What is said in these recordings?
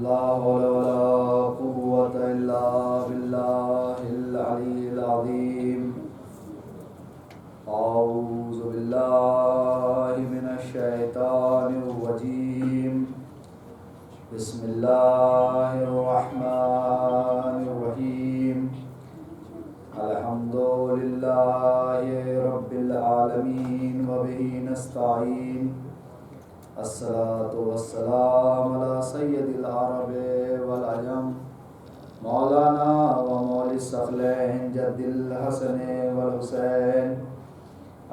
لا حول ولا قوة إلا بالله العلي العظيم. أعوذ بالله من الشيطان الرجيم. بسم الله الرحمن الرحيم. الحمد لله رب العالمين وبه نستعين. الصلاة والسلام على سيد العرب والعجم مولانا ومولى الثقلين جد الحسن والحسين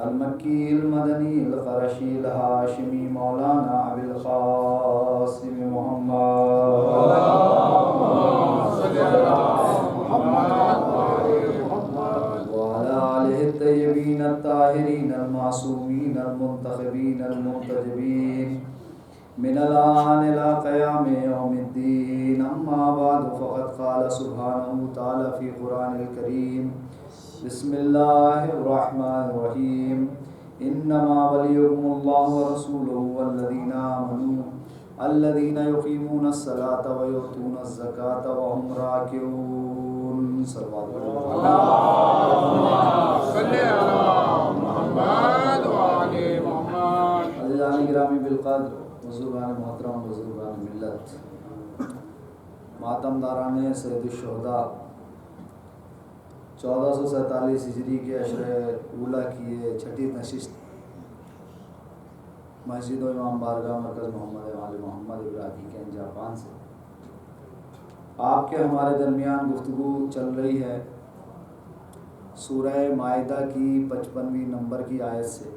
المكي المدني القرشي الهاشمي مولانا أبي القاسم محمد وعلى آله الطيبين الطاهرين المعصومين المنتخبين المنتجبين من الآن إلى قيام يوم الدين. أما بعد فقد قال سبحانه وتعالى في قرآن الكريم: بسم الله الرحمن الرحيم. إنما وليكم الله ورسوله والذين آمنوا الذين يقيمون الصلاة ويؤتون الزكاة وهم راكعون. صلى الله عليه وسلم. عزیزان گرامی بالقدر، بزرگان محترم، بزرگان ملت، ماتم داران سید الشہداء 1447 ہجری کے عشر اولا کی یہ چھٹی نشست مسجد و امام بارگاہ مرکز محمد وال محمد ابراہیم کے جاپان سے آپ کے ہمارے درمیان گفتگو چل رہی ہے سورہ مائدہ کی 55ویں نمبر کی آیت سے،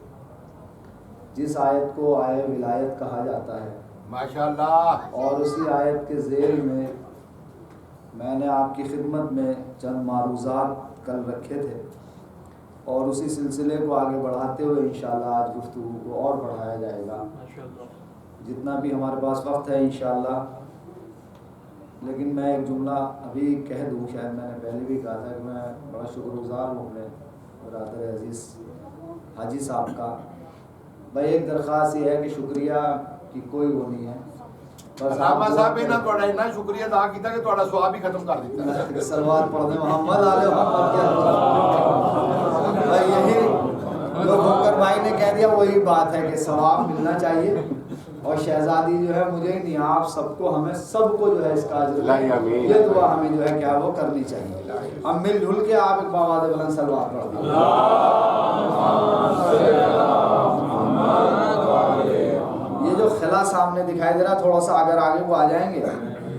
جس آیت کو آیت ولایت کہا جاتا ہے ماشاءاللہ. اور اسی آیت کے ذیل میں نے آپ کی خدمت میں چند معروضات کل رکھے تھے اور اسی سلسلے کو آگے بڑھاتے ہوئے انشاءاللہ آج گفتگو کو اور بڑھایا جائے گا جتنا بھی ہمارے پاس وقت ہے انشاءاللہ. لیکن میں ایک جملہ ابھی کہہ دوں، شاید میں نے پہلے بھی کہا تھا کہ میں بڑا شکر گزار ہوں اپنے برادر عزیز حاجی صاحب کا. بھائی ایک درخواست یہ ہے کہ شکریہ کی کوئی وہ نہیں ہے، بس علامہ صاحب نے نا شکریہ ادا کیتا کہ تہاڈا ثواب ہی ختم کر دیتا. صلوات پڑھ دیں محمد آل محمد کیا بھائی، یہی جو بکر بھائی نے کہہ دیا وہی بات ہے کہ ثواب ملنا چاہیے. اور شہزادی جو ہے مجھے نہیں، آپ سب کو، ہمیں سب کو جو ہے اس کا یہ دعا ہمیں جو ہے کیا وہ کرنی چاہیے. ہم مل جل کے آپ ایک باباد بلند صلوات پڑھ دیں. یہ جو خلا سامنے دکھائی دے رہا تھوڑا سا اگر آگے وہ آ جائیں گے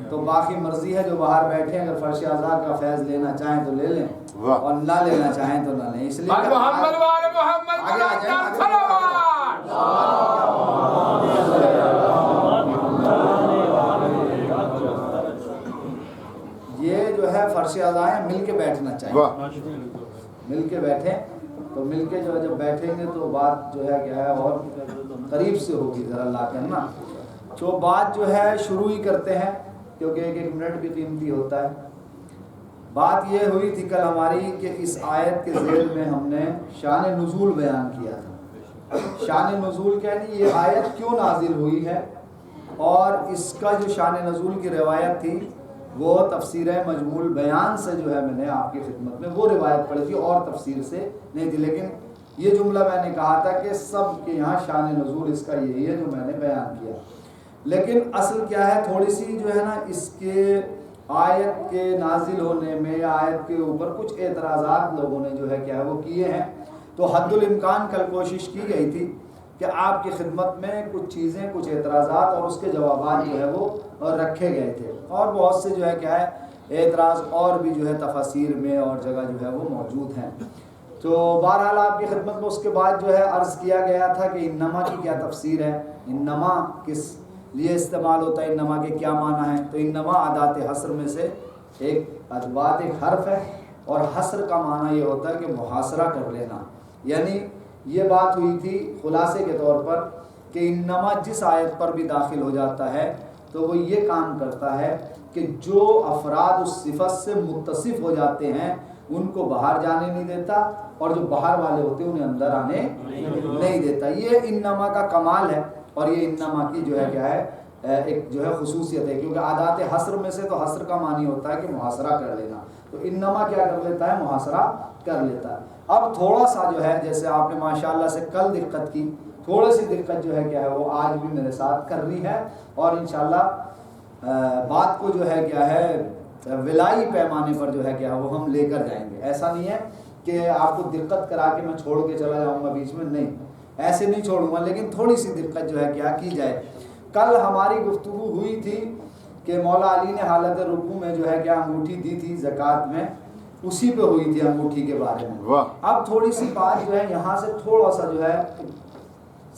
تو باقی مرضی ہے جو باہر بیٹھے ہیں، اگر فرش آزاد کا فیض لینا چاہیں تو لے لیں اور نہ لینا چاہیں تو نہ لیں. اس لیے یہ جو ہے فرش آزاد مل کے بیٹھنا چاہیے، مل کے بیٹھیں تو مل کے جو ہے جب بیٹھیں گے تو بات جو ہے کیا ہے اور قریب سے ہوگی. ذرا لا کرنا جو بات جو ہے شروع ہی کرتے ہیں کیونکہ ایک ایک منٹ بھی قیمتی ہوتا ہے. بات یہ ہوئی تھی کل ہماری کہ اس آیت کے ذیل میں ہم نے شان نزول بیان کیا تھا. شان نزول یعنی یہ آیت کیوں نازل ہوئی ہے، اور اس کا جو شان نزول کی روایت تھی وہ تفسیر مجموع بیان سے جو ہے میں نے آپ کی خدمت میں وہ روایت پڑھی تھی اور تفسیر سے نہیں تھی. لیکن یہ جملہ میں نے کہا تھا کہ سب کے یہاں شان نزول اس کا یہی ہے جو میں نے بیان کیا. لیکن اصل کیا ہے، تھوڑی سی جو ہے نا اس کے آیت کے نازل ہونے میں آیت کے اوپر کچھ اعتراضات لوگوں نے جو ہے کیا ہے وہ کیے ہیں. تو حد الامکان کل کوشش کی گئی تھی کہ آپ کی خدمت میں کچھ چیزیں، کچھ اعتراضات اور اس کے جوابات جو ہے وہ رکھے گئے تھے. اور بہت سے جو ہے کیا ہے اعتراض اور بھی جو ہے تفاسیر میں اور جگہ جو ہے وہ موجود ہیں. تو بہرحال آپ کی خدمت میں اس کے بعد جو ہے عرض کیا گیا تھا کہ انما کی کیا تفسیر ہے، انما کس لیے استعمال ہوتا ہے، انما کے کیا معنی ہیں. تو انما ادات حصر میں سے ایک ادوات ایک حرف ہے، اور حصر کا معنی یہ ہوتا ہے کہ محاصرہ کر لینا. یعنی یہ بات ہوئی تھی خلاصے کے طور پر کہ انما جس آیت پر بھی داخل ہو جاتا ہے تو وہ یہ کام کرتا ہے کہ جو افراد اس صفت سے متصف ہو جاتے ہیں ان کو باہر جانے نہیں دیتا، اور جو باہر والے ہوتے ہیں انہیں اندر آنے نہیں دیتا. یہ انما کا کمال ہے، اور یہ انما کی جو ہے کیا ہے ایک جو ہے خصوصیت ہے، کیونکہ عادات حصر میں سے تو حصر کا معنی ہوتا ہے کہ محاصرہ کر لینا، تو انما کیا کر لیتا ہے، محاصرہ کر لیتا ہے۔ اب تھوڑا سا جو ہے جیسے آپ نے ماشاءاللہ سے کل دقت کی، تھوڑی سی دقت جو ہے کیا ہے وہ آج بھی میرے ساتھ کر رہی ہے، اور انشاءاللہ بات کو جو ہے کیا ہے ولائی پیمانے پر جو ہے کیا وہ ہم لے کر جائیں گے۔ ایسا نہیں ہے کہ آپ کو دقت کرا کے میں چھوڑ کے چلا جاؤں گا بیچ میں، نہیں ایسے نہیں چھوڑوں گا، لیکن تھوڑی سی دقت جو ہے کیا کی جائے۔ کل ہماری گفتگو ہوئی تھی کہ مولا علی نے حالت رکوع میں جو ہے کیا انگوٹھی دی تھی زکوٰۃ میں، اسی پہ ہوئی تھی انگوٹھی کے بارے میں۔ اب تھوڑی سی بات جو ہے یہاں سے تھوڑا سا جو ہے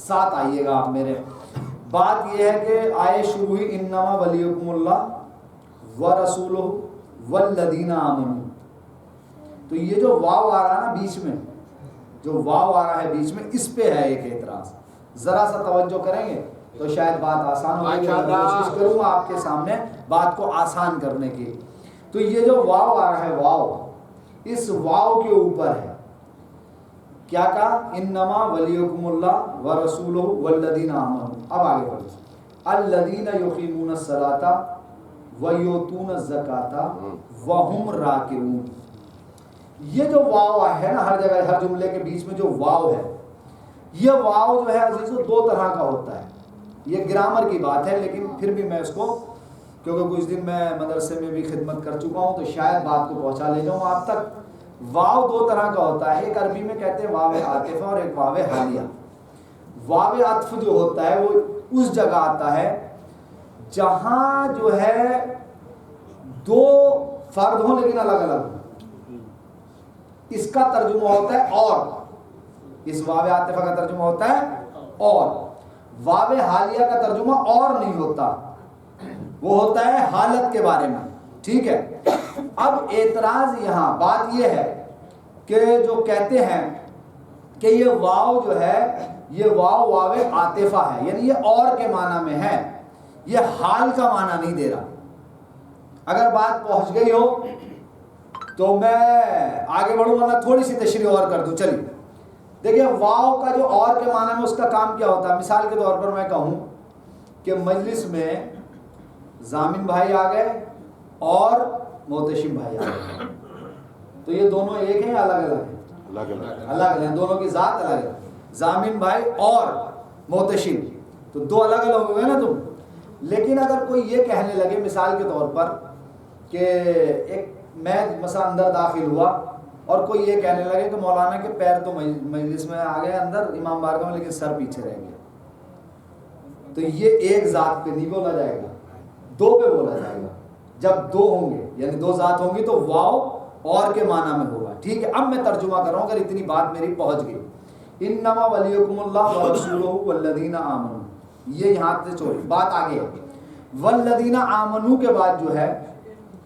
ساتھ آئیے گا آپ میرے۔ بات یہ ہے کہ آئے شروع ہوئی انما ولیکم اللہ ورسولہ والذین آمنوا، تو یہ جو واو آ رہا ہے نا بیچ میں، جو واو آ رہا ہے بیچ میں، اس پہ ہے ایک اعتراض، ذرا سا توجہ کریں گے تو شاید بات آسان ہوگی۔ کوشش کروں گا آپ کے سامنے بات کو آسان کرنے کی۔ تو یہ جو واو آ رہا ہے، واو اس واو کے اوپر ہے کیا کہا، انما ولیکم اللہ ورسولہ والذین آمنوا۔ اب آگے بڑھیں، الذین یقیمون الصلاۃ ویؤتون الزکاۃ وہم راکعون۔ یہ جو واو ہے نا ہر جگہ، ہر جملے کے بیچ میں جو واو ہے، یہ واو جو ہے عزیزو دو طرح کا ہوتا ہے۔ یہ گرامر کی بات ہے، لیکن پھر بھی میں اس کو، کیونکہ کچھ دن میں مدرسے میں بھی خدمت کر چکا ہوں تو شاید بات کو پہنچا لے جاؤں آپ تک۔ واو دو طرح کا ہوتا ہے، ایک عربی میں کہتے ہیں واو عاطفہ اور ایک واو حالیہ۔ واو عطف جو ہوتا ہے وہ اس جگہ آتا ہے جہاں جو ہے دو فرد ہوں لیکن الگ الگ ہوں، اس کا ترجمہ ہوتا ہے اور، اس واو عاطفہ کا ترجمہ ہوتا ہے اور، واو حالیہ کا ترجمہ اور نہیں ہوتا، وہ ہوتا ہے حالت کے بارے میں، ٹھیک ہے۔ اب اعتراض یہاں بات یہ ہے کہ جو کہتے ہیں کہ یہ واو جو ہے یہ واو واو عاطفہ ہے، یعنی یہ اور کے معنی میں ہے، یہ حال کا معنی نہیں دے رہا۔ اگر بات پہنچ گئی ہو تو میں آگے بڑھوں گا، تھوڑی سی تشریح اور کر دوں۔ چلیے دیکھیں، واو کا جو اور کے معنی میں اس کا کام کیا ہوتا ہے۔ مثال کے طور پر میں کہوں کہ مجلس میں ضامن بھائی آ گئے اور محتشم بھائی آ گئے، تو یہ دونوں ایک ہیں یا الگ الگ ہیں؟ الگ الگ ہیں، دونوں کی ذات الگ ہے۔ ضامن بھائی اور محتشم، تو دو الگ الگ ہوئے نا تم۔ لیکن اگر کوئی یہ کہنے لگے مثال کے طور پر کہ ایک میں مثلا اندر داخل ہوا اور کوئی یہ کہنے لگے کہ مولانا کے پیر تو مجلس میں آ گئے اندر امام بارگاہ میں لیکن سر پیچھے رہ گیا، تو یہ ایک ذات پہ نہیں بولا جائے گا، دو پہ بولا جائے گا۔ جب دو ہوں گے یعنی دو ذات ہوں گی تو واو اور کے معنی میں ہوگا، ٹھیک ہے۔ اب میں ترجمہ کر رہا ہوں اگر اتنی بات میری پہنچ گئی۔ انما ولیکم اللہ ورسولہ والذین آمنوا، یہ یہاں سے چھوڑی بات آگے ہے۔ والذین آمنوا کے بعد جو ہے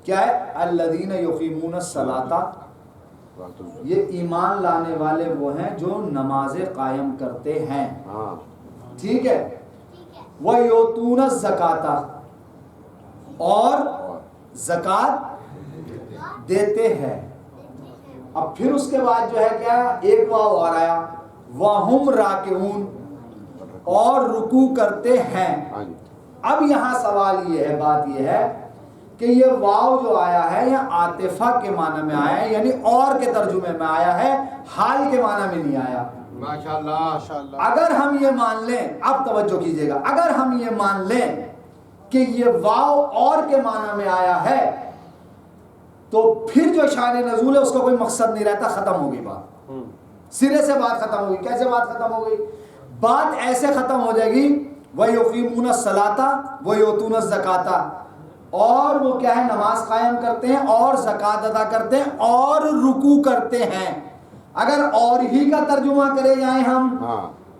کیا ہے، الذین یقیمون الصلاۃ، یہ ایمان لانے والے وہ ہیں جو نمازیں قائم کرتے ہیں، ٹھیک ہے۔ وَيُؤْتُونَ الزَّكَاةَ، اور زکوٰۃ دیتے ہیں۔ اب پھر اس کے بعد جو ہے کیا، ایک واو اور آیا، وَهُمْ رَاكِعُونَ، اور رکوع کرتے ہیں۔ اب یہاں سوال یہ ہے، بات یہ ہے کہ یہ واو جو آیا ہے یہ عاطفہ کے معنی میں آیا ہے، یعنی اور کے ترجمے میں آیا ہے، حال کے معنی میں نہیں آیا۔ ماشاءاللہ۔ اگر ہم یہ مان لیں، اب توجہ کیجئے گا، اگر ہم یہ مان لیں کہ یہ واو اور کے معنی میں آیا ہے تو پھر جو شان نزول ہے اس کا کوئی مقصد نہیں رہتا، ختم ہوگی بات، سرے سے بات ختم ہوگی۔ کیسے بات ختم ہو گئی؟ بات ایسے ختم ہو جائے گی، وَيُقِيمُونَ الصَّلَاةَ وَيُؤْتُونَ الزَّكَاةَ، اور وہ کیا ہے، نماز قائم کرتے ہیں اور زکوٰۃ ادا کرتے ہیں اور رکوع کرتے ہیں۔ اگر اور ہی کا ترجمہ کرے جائیں ہم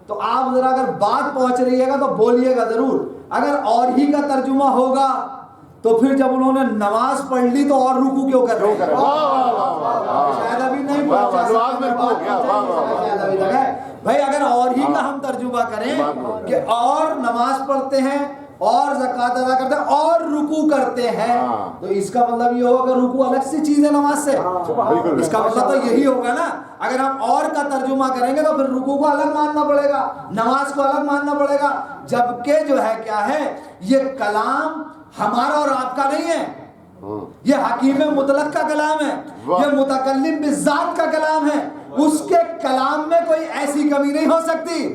تو آپ ذرا اگر بات پہنچ رہی ہے گا تو بولیے گا ضرور۔ اگر اور ہی کا ترجمہ ہوگا تو پھر جب انہوں نے نماز پڑھ لی تو اور رکوع کیوں کر رہے ہیں؟ شاید ابھی نہیں بھائی، اگر اور ہی کا ہم ترجمہ کریں کہ اور نماز پڑھتے ہیں اور زکات ادا کرتے ہیں اور رکوع کرتے ہیں. تو اس کا مطلب یہ ہوگا رکوع الگ سے چیز ہے نماز سے. اس کا مطلب تو یہی ہوگا نا. اگر ہم اور کا ترجمہ کریں گے تو پھر رکوع کو الگ ماننا پڑے گا, نماز کو الگ ماننا پڑے گا, جبکہ جو ہے کیا ہے یہ کلام ہمارا اور آپ کا نہیں ہے, یہ حکیم مطلق کا کلام ہے, یہ متکلم بالذات کا کلام ہے. اس کے کلام میں کوئی ایسی کمی نہیں ہو سکتی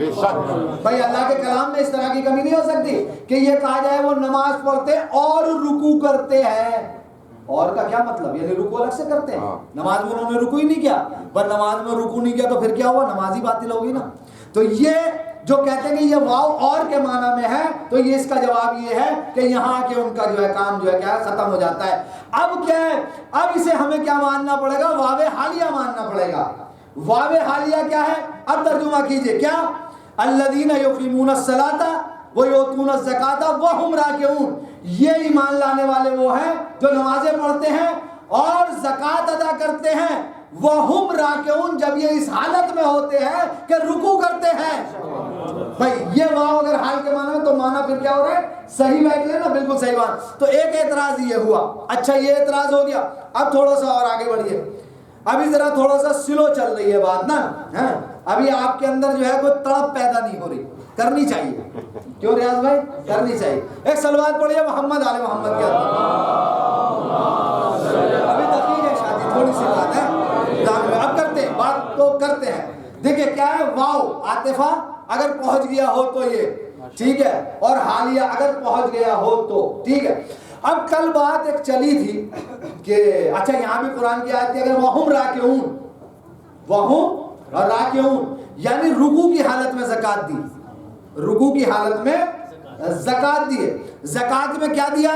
بھائی, اللہ کے کلام میں اس طرح کی کمی نہیں ہو سکتی کہ یہ کہا جائے وہ نماز پڑھتے اور رکوع کرتے ہیں. اور کا کیا مطلب, یعنی رکوع الگ سے کرتے ہیں, نماز میں انہوں نے رکوع ہی نہیں کیا. پر نماز میں رکوع نہیں کیا تو پھر کیا ہوا, نماز ہی باطل ہوگی نا. تو یہ جو کہتے ہیں کہ یہ واو اور کے معنی میں ہے, تو یہ اس کا جواب یہ ہے کہ یہاں آ کے ان کا جو ہے کام جو ہے کیا ختم ہو جاتا ہے. اب کیا ہے, اب اسے ہمیں کیا ماننا پڑے گا, واو حالیہ ماننا پڑے گا. واو حالیہ کیا ہے, اب ترجمہ کیجئے, کیا الذین یقیمون الصلاۃ ویؤتون الزکاۃ وہم راکعون, یہ ایمان لانے والے وہ ہیں جو نمازیں پڑھتے ہیں اور زکات ادا کرتے ہیں, وہم راکعون, جب یہ اس حالت میں ہوتے ہیں کہ رکوع کرتے ہیں. بھائی یہ واو اگر حال کے معنی میں تو معنی پھر کیا ہو رہا ہے, صحیح بیٹھ لے نا, بالکل صحیح بات. تو ایک اعتراض یہ ہوا. اچھا یہ اعتراض ہو گیا, اب تھوڑا سا اور آگے بڑھیے. ابھی ذرا تھوڑا سا سلو چل رہی ہے بات نا, ابھی آپ کے اندر جو ہے کوئی تڑپ پیدا نہیں ہو رہی, کرنی چاہیے. کیوں ریاض بھائی, کرنی چاہیے. ایک صلوات پڑھیے محمد آل محمد کے اندر. ابھی تقریر ہے, شادی تھوڑی سی بات ہے, اب کرتے ہیں بات تو کرتے ہیں. دیکھیں کیا ہے, واو عاطفہ اگر پہنچ گیا ہو تو یہ ٹھیک ہے, اور حالیہ اگر پہنچ گیا ہو تو ٹھیک ہے. اب کل بات ایک چلی تھی کہ اچھا یہاں بھی قرآن کی آیت ہے اگر وہم راکعون, وہم راکعون یعنی رکوع کی حالت میں زکات دی, رکوع کی حالت میں زکات دی. زکات میں کیا دیا,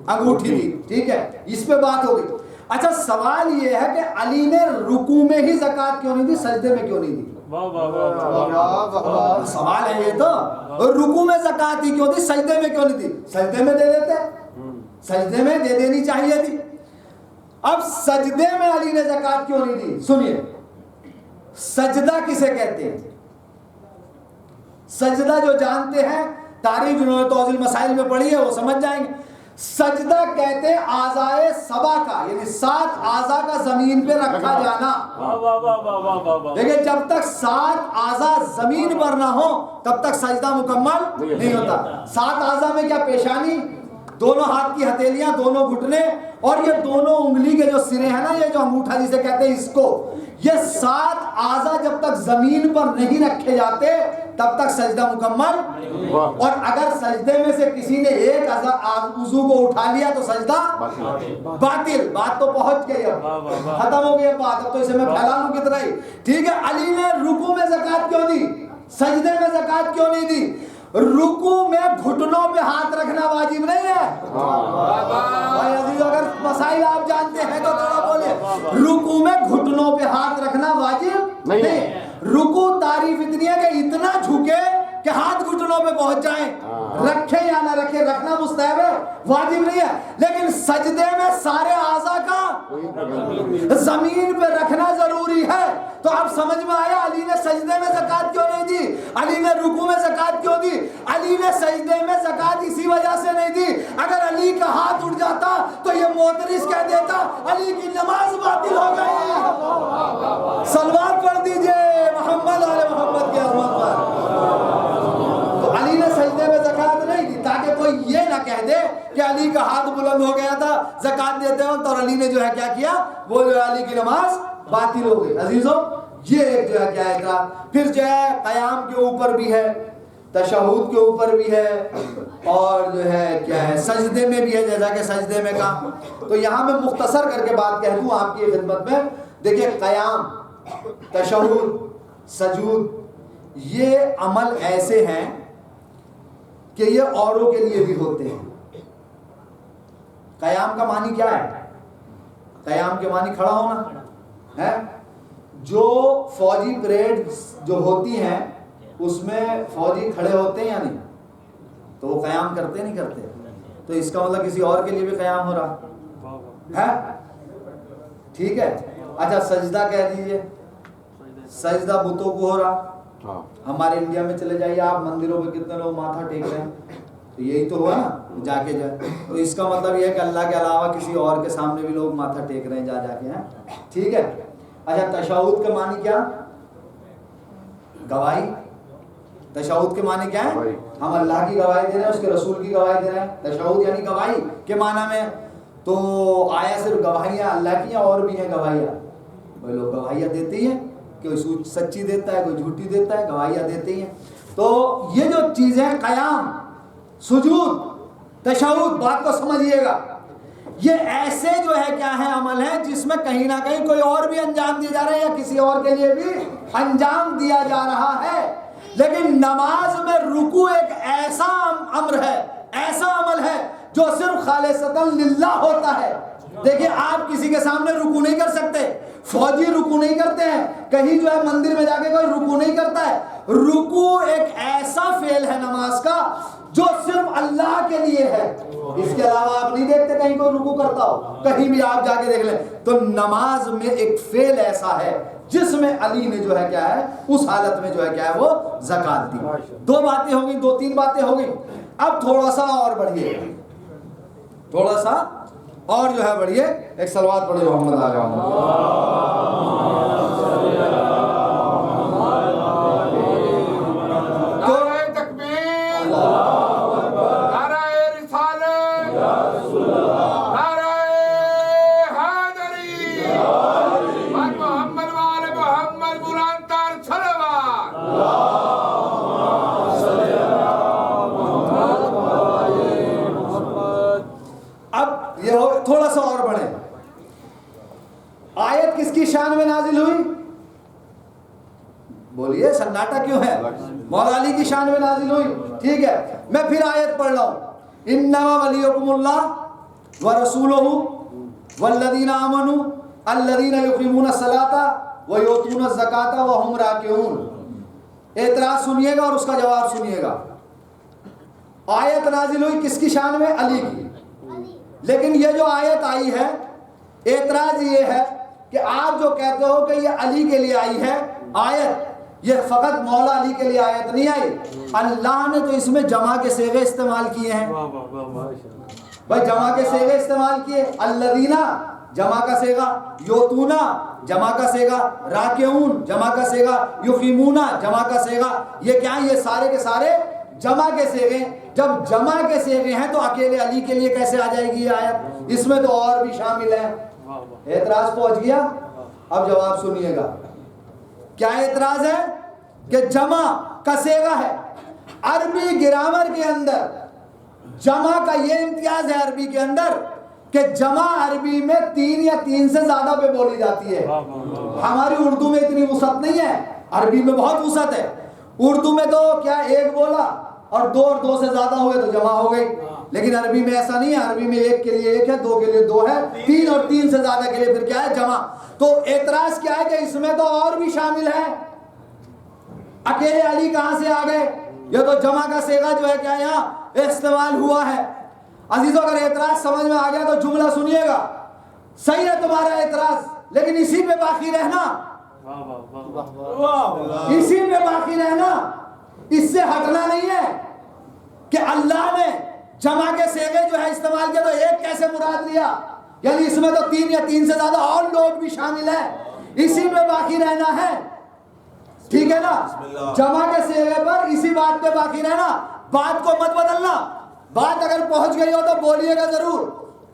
انگوٹھی دی, ٹھیک ہے, اس پہ بات ہو گئی. اچھا سوال یہ ہے کہ علی نے رکوع میں ہی زکات کیوں نہیں دی, سجدے میں کیوں نہیں دی؟ سوال ہے یہ تو, رکوع میں زکات ہی کیوں دی, سجدے میں کیوں نہیں دی؟ سجدے میں دے دیتے, سجدے میں دے دینی چاہیے تھی. اب سجدے میں علی نے زکات کیوں نہیں دی؟ سنیے, سجدہ کسے کہتے ہیں؟ سجدہ جو جانتے ہیں, تاریخ جنہوں نے توضیح المسائل میں پڑھی ہے وہ سمجھ جائیں گے. سجدہ کہتے ہیں اعضائے سبع کا, یعنی 7 اعضاء کا زمین پہ رکھا جانا. دیکھیں جب تک 7 اعضاء زمین پر نہ ہو تب تک سجدہ مکمل نہیں ہوتا. 7 اعضاء میں کیا, پیشانی, دونوں ہاتھ کی ہتھیلیاں, دونوں گھٹنے, اور یہ دونوں انگلی کے جو سرے ہیں نا, یہ جو انگوٹھا جسے کہتے ہیں اس کو, یہ 7 اعضاء جب تک زمین پر نہیں رکھے جاتے تب تک سجدہ مکمل. اور اگر سجدے میں سے کسی نے ایک عضو کو اٹھا لیا تو سجدہ باطل. بات تو پہنچ گئی, اب ختم ہو گئی بات, اب تو اسے میں پھیلا لوں کتنا ہی. ٹھیک ہے, علی نے رکوع میں زکات کیوں دی, سجدے میں زکات کیوں نہیں دی؟ رکوع میں گھٹنوں پہ ہاتھ رکھنا واجب نہیں ہے. بھائی عزیز اگر مسائل آپ جانتے ہیں تو تھوڑا بولے. رکوع میں گھٹنوں پہ ہاتھ رکھنا واجب نہیں. رکوع تعریف اتنی ہے کہ اتنا جھکے کہ ہاتھ گھٹنوں پہ پہنچ جائیں, رکھے یا نہ رکھے, رکھنا مستحب ہے, واجب نہیں ہے. لیکن سجدے میں سارے اعضاء کا زمین پہ رکھنا ضروری ہے. تو اب سمجھ میں آیا علی نے سجدے میں زکات کیوں نہیں دی, علی نے رکوع میں زکات کیوں دی. علی نے سجدے میں زکات اسی وجہ سے نہیں دی, اگر علی کا ہاتھ اٹھ جاتا تو یہ معترض کہہ دیتا علی کی نماز باطل ہو گئی. صلوات پڑھ دیجئے محمد آل محمد کی عظمت پر. تو علی نے سجدے میں زکات نہیں دی تاکہ کوئی یہ نہ کہہ دے کہ علی کا ہاتھ بلند ہو گیا تھا زکات دیتے وقت اور علی نے جو ہے کیا کیا, وہ جو علی کی نماز باطل ہو گئی. عزیزوں یہ ایک جو ہے کیا ہے کا, پھر جو ہے قیام کے اوپر بھی ہے, تشہد کے اوپر بھی ہے, اور جو ہے کیا ہے سجدے میں بھی ہے, جیسا کہ سجدے میں کہا. تو یہاں میں مختصر کر کے بات کہہ دوں آپ کی خدمت میں. دیکھیں قیام, تشہد, سجود, یہ عمل ایسے ہیں کہ یہ اوروں کے لیے بھی ہوتے ہیں. قیام کا معنی کیا ہے؟ قیام کے معنی کھڑا ہونا ہے. جو فوجی پریڈ جو ہوتی ہیں اس میں فوجی کھڑے ہوتے ہیں یا نہیں, تو وہ قیام کرتے نہیں کرتے. تو اس کا مطلب کسی اور کے لیے بھی قیام ہو رہا ہے, ٹھیک ہے. اچھا سجدہ کہہ دیجئے, سجدہ بتوں کو ہو رہا. ہمارے انڈیا میں چلے جائیے آپ, مندروں پہ کتنے لوگ ماتھا ٹیک رہے ہیں, تو یہی تو ہوا نا جا کے جائے. تو اس کا مطلب یہ ہے کہ اللہ کے علاوہ کسی اور کے سامنے بھی لوگ ماتھا ٹیک رہے ہیں جا کے ہیں. ٹھیک ہے. اچھا تشہد کے معنی کیا؟ گواہی. تشہد کے معنی کیا ہے؟ ہم اللہ کی گواہی دے رہے ہیں, اس کے رسول کی گواہی دے رہے ہیں. تشہد یعنی گواہی کے معنی میں. تو آیا صرف گواہیاں اللہ کی ہیں اور بھی ہیں گواہیاں؟ وہ لوگ گواہیاں دیتے ہیں, کوئی سچی دیتا ہے کوئی جھوٹی دیتا ہے, گواہیاں دیتے ہیں. تو یہ جو چیزیں قیام, سجود, تشہد, بات کو سمجھیے گا, یہ ایسے جو ہے کیا ہے عمل ہے جس میں کہیں نہ کہیں کوئی اور بھی انجام دیا جا رہا ہے یا کسی اور کے لیے بھی انجام دیا جا رہا ہے. لیکن نماز میں رکوع ایک ایسا امر ہے, ایسا عمل ہے جو صرف خالصتاً للہ ہوتا ہے. دیکھیں آپ کسی کے سامنے رکوع نہیں کر سکتے, فوجی رکوع نہیں کرتے ہیں, کہیں جو ہے مندر میں جا کے کوئی رکوع نہیں کرتا ہے. رکوع ایک ایسا فعل ہے نماز کا جو صرف اللہ کے لیے ہے. اس کے علاوہ آپ نہیں دیکھتے کہیں کوئی رکوع کرتا ہو, کہیں بھی آپ جا کے دیکھ لیں. تو نماز میں ایک فعل ایسا ہے جس میں علی نے جو ہے کیا ہے اس حالت میں جو ہے کیا ہے وہ زکات دی. دو باتیں ہو گئی, دو تین باتیں ہو گئی. اب تھوڑا سا اور بڑھیے, تھوڑا سا اور جو ہے بڑھیے, ایک صلوات پڑھیے محمد علیہ تھوڑا سا اور بڑھے. آیت کس کی شان میں نازل ہوئی؟ بولیے سناٹا کیوں ہے؟ مولا علی کی شان میں نازل ہوئی. ٹھیک ہے, میں پھر آیت پڑھ رہا ہوں. انما ولیکم اللہ ورسولہ والذین آمنوا الذین یقیمون الصلاۃ ویؤتون الزکاۃ وہم راکعون. اعتراض سنیے گا اور اس کا جواب سنیے گا. آیت نازل ہوئی کس کی شان میں؟ علی کی. لیکن یہ جو آیت آئی ہے, اعتراض یہ ہے کہ آپ جو کہتے ہو کہ یہ علی کے لیے آئی ہے آیت, یہ فقط مولا علی کے لیے آیت نہیں آئی. اللہ نے تو اس میں جمع کے صیغے استعمال کیے ہیں. بھائی جمع کے صیغے استعمال کیے. الذین جمع کا صیغہ, یوتونا جمع کا صیغہ, راکعون جمع کا صیغہ, یقیمون جمع کا صیغہ. یہ کیا ہے؟ یہ سارے کے سارے جمع کے صیغے. جب جمع کے صیغے ہیں تو اکیلے علی کے لیے کیسے آ جائے گی یہ آیت؟ اس میں تو اور بھی شامل ہے. اعتراض پہنچ گیا. اب جواب سنیے گا. کیا اعتراض ہے؟ کہ جمع کا صیغہ ہے. عربی گرامر کے اندر جمع کا یہ امتیاز ہے عربی کے اندر کہ جمع عربی میں 3 یا 3 سے زیادہ پہ بولی جاتی ہے. ہماری اردو میں اتنی وسعت نہیں ہے, عربی میں بہت وسعت ہے. اردو میں تو کیا ایک بولا اور 2 اور 2 سے زیادہ ہوئے تو جمع ہو گئی. لیکن عربی میں ایسا نہیں ہے. عربی میں 1 کے لیے 1 ہے, 2 کے لیے 2 ہے, 3 اور 3 سے زیادہ کے لیے پھر کیا ہے؟ جمع. تو اعتراض کیا ہے کہ اس میں تو اور بھی شامل ہے. اکیلے علی کہاں سے آ گئے؟ یہ تو جمع کا صیغہ جو ہے کیا یہاں استعمال ہوا ہے. عزیزوں اگر اعتراض سمجھ میں آ گیا تو جملہ سنیے گا. صحیح ہے تمہارا اعتراض, لیکن اسی پہ باقی رہنا, اسی پہ باقی رہنا, اس سے ہٹنا نہیں ہے کہ اللہ نے جمع کے صیغے جو ہے استعمال کیا تو ایک کیسے مراد لیا؟ یعنی اس میں تو 3 یا 3 سے زیادہ اور لوگ بھی شامل ہیں. اسی پہ باقی رہنا ہے. ٹھیک ہے نا؟ جمع کے صیغے پر اسی بات پہ باقی رہنا, بات کو مت بدلنا. بات اگر پہنچ گئی ہو تو بولیے گا ضرور.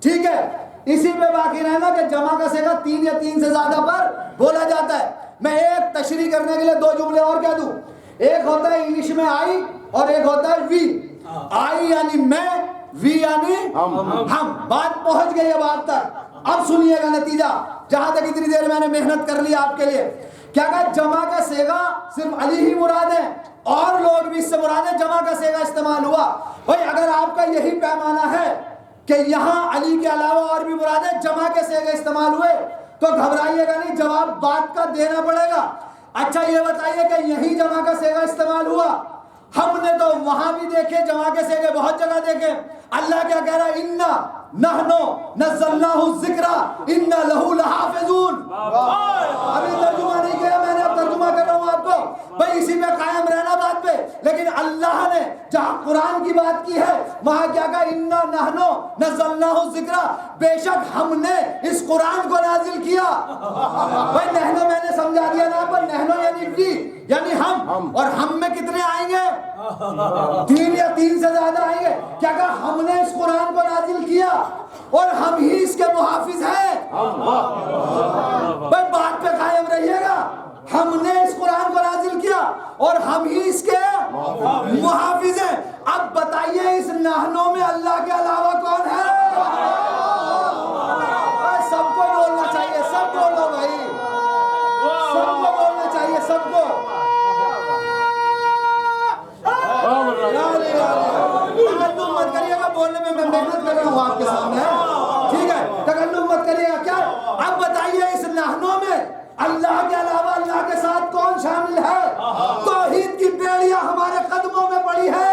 ٹھیک ہے, اسی پہ باقی رہنا کہ جمع کا صیغہ 3 یا 3 سے زیادہ پر بولا جاتا ہے. میں ایک تشریح کرنے کے لیے 2 جملے اور کہہ دوں. ایک ہوتا ہے انگلش میں آئی اور ایک ہوتا ہے وی. آئی یعنی میں, وی یعنی ہم. بات پہنچ گئی اب آپ تک. اب سنیے گا نتیجہ, جہاں تک اتنی دیر میں نے محنت کر لی آپ کے لیے. کیا کہ جمع کا صیغہ صرف علی ہی مراد ہے اور لوگ بھی اس سے مراد ہے. جمع کا صیغہ استعمال ہوا. بھائی اگر آپ کا یہی پیمانہ ہے کہ یہاں علی کے علاوہ اور بھی مراد ہے, جمع کے صیغے استعمال ہوئے, تو گھبرائیے گا نہیں, جواب بات کا دینا پڑے گا. اچھا یہ بتائیے کہ یہی جمع کا صیغہ استعمال ہوا؟ ہم نے تو وہاں بھی دیکھے جمع کے صیغے, بہت جگہ دیکھے. اللہ کیا کہہ رہا ہے؟ انا نحنو نزلناہ الذکر انا لہ لحافظون. ابھی ترجمہ نہیں کیا میں نے, اب ترجمہ کر رہا ہوں آپ کو. بھائی اسی پہ قائم رہنا بات پہ. لیکن اللہ نے جہاں قرآن کی بات کی ہے وہاں کیا کہا؟ اِنَّا نَحْنُ نَزَّلْنَاهُ الذِّكْرَ، بے شک ہم نے اس قرآن کو نازل کیا۔ بھائی نحنو میں نے سمجھا دیا نا، پر نحنو یعنی وی، یعنی ہم، اور ہم میں کتنے آئیں گے؟ 3 یا 3 سے زیادہ آئیں گے۔ کیا کہا؟ ہم نے اس قرآن کو نازل کیا اور ہم ہی اس کے محافظ ہیں۔ بھائی بات پہ قائم رہیے گا، ہم نے اس قرآن کو نازل کیا اور ہم ہی اس کے محافظ ہیں۔ اب بتائیے اس نحنو میں اللہ کے علاوہ کون ہے؟ سب کو بولنا چاہیے، سب بولو بھائی، سب کو بولنا چاہیے، سب کو۔ تکلم مت کریے گا، بولنے میں میں محنت کر رہا ہوں آپ کے سامنے، ٹھیک ہے؟ تکلم مت کریے گا۔ کیا اب بتائیے اس نحنو میں اللہ کے علاوہ اللہ کے ساتھ کون شامل ہے؟ توحید کی بیڑیاں ہمارے قدموں میں پڑی ہے،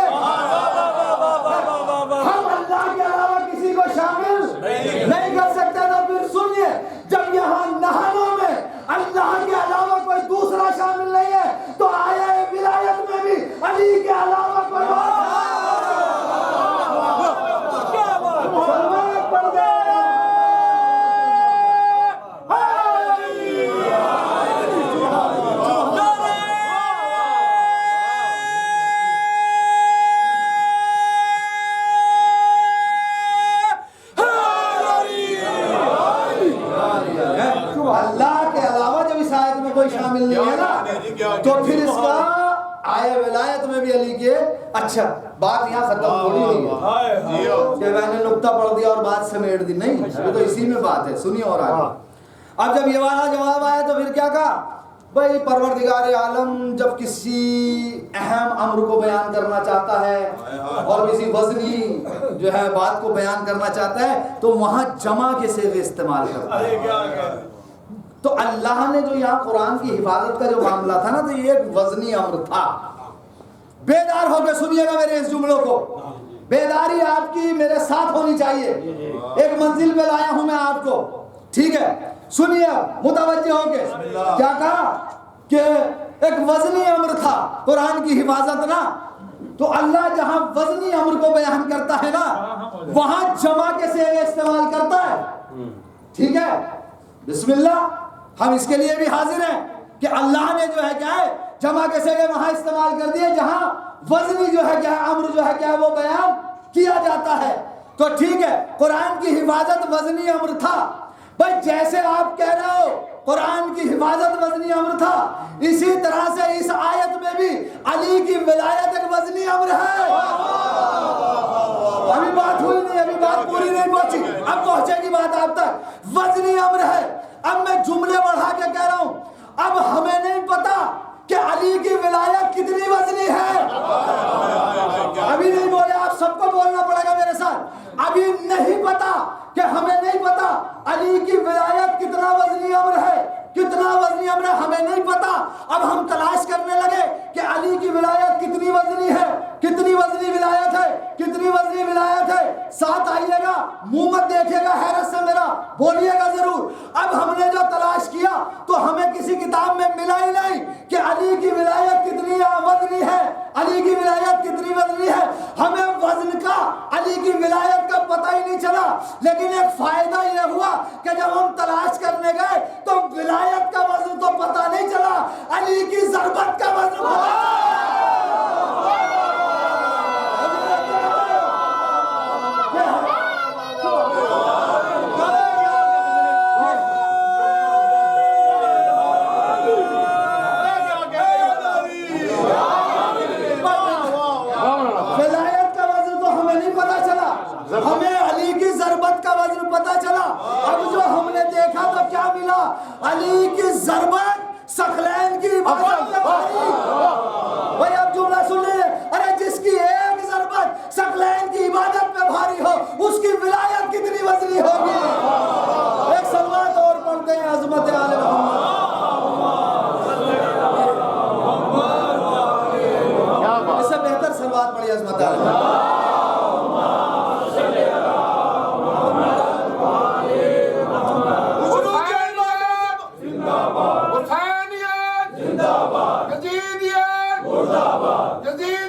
ہم اللہ کے علاوہ کسی کو شامل نہیں کر سکتے۔ تو پھر سنیے، جب یہاں نحنو میں اللہ کے علاوہ کوئی دوسرا شامل نہیں ہے تو آیہ ولایت میں بھی علی کے علاوہ کوئی اور شامل نہیں ہے نا، تو پھر اس کا آئے ولایت میں بھی علی کے۔ اچھا بات یہاں ختم تھوڑی ہوئی ہے کہ میں نے نقطہ پڑھ دیا اور بات سمیٹ دی، نہیں، یہ تو اسی میں بات ہے، سنیے اور آگے۔ اب جب یہ والا جواب آیا تو پھر کیا کہا؟ بھائی پروردگار عالم جب کسی اہم امر کو بیان کرنا چاہتا ہے اور کسی وزنی جو ہے بات کو بیان کرنا چاہتا ہے تو وہاں جمع کے صیغے استعمال کرتا ہے۔ تو اللہ نے جو یہاں قرآن کی حفاظت کا جو معاملہ تھا نا، تو یہ ایک وزنی امر تھا۔ بیدار ہو کے سنیے گا میرے اس جملوں کو، بیداری آپ کی میرے ساتھ ہونی چاہیے، ایک منزل پہ لایا ہوں میں آپ کو، ٹھیک ہے؟ سنیے متوجہ ہو کے۔ کیا کہا کہ ایک وزنی امر تھا قرآن کی حفاظت نا، تو اللہ جہاں وزنی امر کو بیان کرتا ہے نا وہاں جمع کے صیغے استعمال کرتا ہے، ٹھیک ہے؟ بسم اللہ، ہم اس کے لیے بھی حاضر ہیں کہ اللہ نے جو ہے کیا ہے جمع کے صیغے وہاں استعمال کر دیے جہاں وزنی جو ہے کیا امر جو ہے کیا وہ بیان کیا جاتا ہے۔ تو ٹھیک ہے، قرآن کی حفاظت وزنی امر تھا۔ بھائی جیسے آپ کہہ رہے ہو قرآن کی حفاظت وزنی امر تھا، اسی طرح سے اس آیت میں بھی علی کی ولایت ایک وزنی امر ہے۔ ابھی بات ہوئی نہیں، ابھی بات پوری نہیں پہنچی، اب پہنچے گی بات آپ تک۔ وزنی امر ہے۔ اب میں جملے بڑھا کے کہہ رہا ہوں، اب ہمیں نہیں پتا کہ علی کی ولایت کتنی وزنی ہے۔ ابھی نہیں بولے، آپ سب کو بولنا پڑے گا میرے ساتھ۔ ابھی نہیں پتا کہ ہمیں نہیں پتا علی کی ولایت کتنا وزنی امر ہے، کتنا وزنی امر ہے، ہمیں نہیں پتا۔ اب ہم تلاش کرنے لگے کہ علی کی ولایت کتنی وزنی ہے، کتنی وزنی ولایت ہے، کتنی وزنی ولایت ہے۔ ساتھ آئیے گا، منہ مت دیکھیے گا حیرت سے میرا، بولیے گا ضرور۔ اب ہم نے جو تلاش کیا تو ہمیں کسی کتاب میں ملا ہی نہیں کہ علی کی ولایت کتنی وزنی ہے، علی کی ولایت کتنی وزنی ہے۔ ہمیں وزن کا، علی کی ولایت کا پتہ ہی نہیں چلا، لیکن ایک فائدہ یہ ہوا کہ جب ہم تلاش کرنے گئے تو ولایت کا وزن تو پتہ نہیں چلا، علی کی ضربت کا وزن پتہ ہمیں علی کی ضربت کا وزن پتا چلا۔ اب جو ہم نے دیکھا تو کیا ملا؟ علی کی ضربت ثقلین کی عبادت میں بھاری۔ بھائی اب جملہ سن لیں، ارے جس کی ایک ضربت ثقلین کی عبادت میں بھاری ہو اس کی ولایت کتنی وزنی ہوگی؟ ایک سلوات اور پڑھتے ہیں عظمت آل محمد۔ اس سے بہتر سلوات پڑھی عظمت آل محمد۔ جزید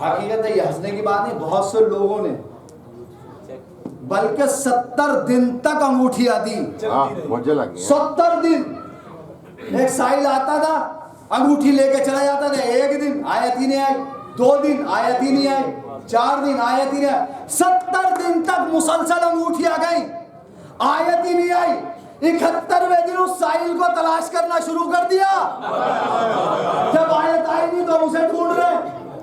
حقیقت ہے، یہ ہنسنے کی بات نہیں، بہت سے لوگوں نے بلکہ 70 دن تک انگوٹھیاں دی. مجھے لگی 70 دن. ایک سائل آتا تھا انگوٹھی لے کے چلا جاتا تھا، ایک دن آیت ہی نہیں آئی، 2 دن آیت ہی نہیں آئی، 4 دن آیت ہی نہیں آئی، 70 دن تک مسلسل انگوٹھیاں گئی، آیت ہی نہیں آئی. 71ویں دن اس سائل کو تلاش کرنا شروع کر دیا. جب آیت آئی نہیں تو اسے ڈھونڈ رہے.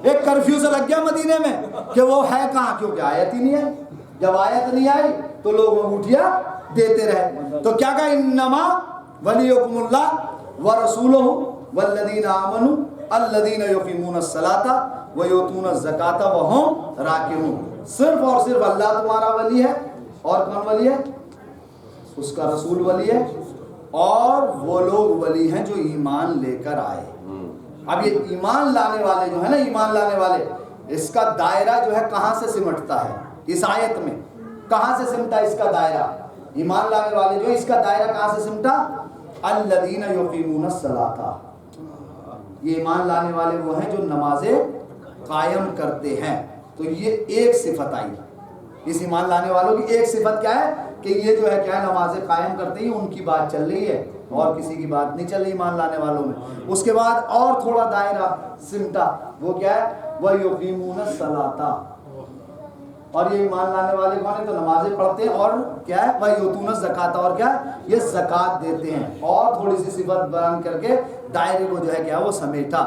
ایک کرفیو سے لگ گیا مدینے میں کہ وہ ہے کہاں، کیونکہ آیت ہی نہیں آئی. جب آیت نہیں آئی تو لوگ انگوٹھیاں دیتے رہے. تو کیا کہا، انما ولیکم اللہ ورسولہ والذین آمنوا الذین یقیمون الصلاۃ ویؤتون الزکاۃ وہم راکعون. صرف اور صرف اللہ تمہارا ولی ہے. اور کون ولی ہے؟ اس کا رسول ولی ہے، اور وہ لوگ ولی ہیں جو ایمان لے کر آئے. اب یہ ایمان لانے والے جو ہے نا، ایمان لانے والے، اس کا دائرہ جو ہے کہاں سے سمٹتا ہے؟ اس آیت میں کہاں سے سمٹا اس کا دائرہ؟ ایمان لانے والے جو، اس کا دائرہ کہاں سے سمٹا؟ الذین یقیمون الصلاۃ. یہ ایمان لانے والے وہ ہیں جو نمازیں قائم کرتے ہیں. تو یہ ایک صفت آئی. اس ایمان لانے والوں کی ایک صفت کیا ہے کہ یہ جو ہے کیا ہے، نمازیں قائم کرتے ہی ان کی بات چل رہی ہے، اور کسی کی بات نہیں چل رہی ایمان لانے والوں میں. اس کے بعد اور تھوڑا دائرہ سمٹا، وہ کیا ہے، وَيُقِيمُونَ الصَّلَاةَ. اور یہ ایمان لانے والے کون ہیں؟ تو نمازیں پڑھتے ہیں، اور کیا ہے، وَيُؤْتُونَ الزَّكَاةَ، اور کیا ہے، یہ زکوٰۃ دیتے ہیں. اور تھوڑی سی صفت بیان کر کے دائرے کو جو ہے کیا وہ سمیٹا.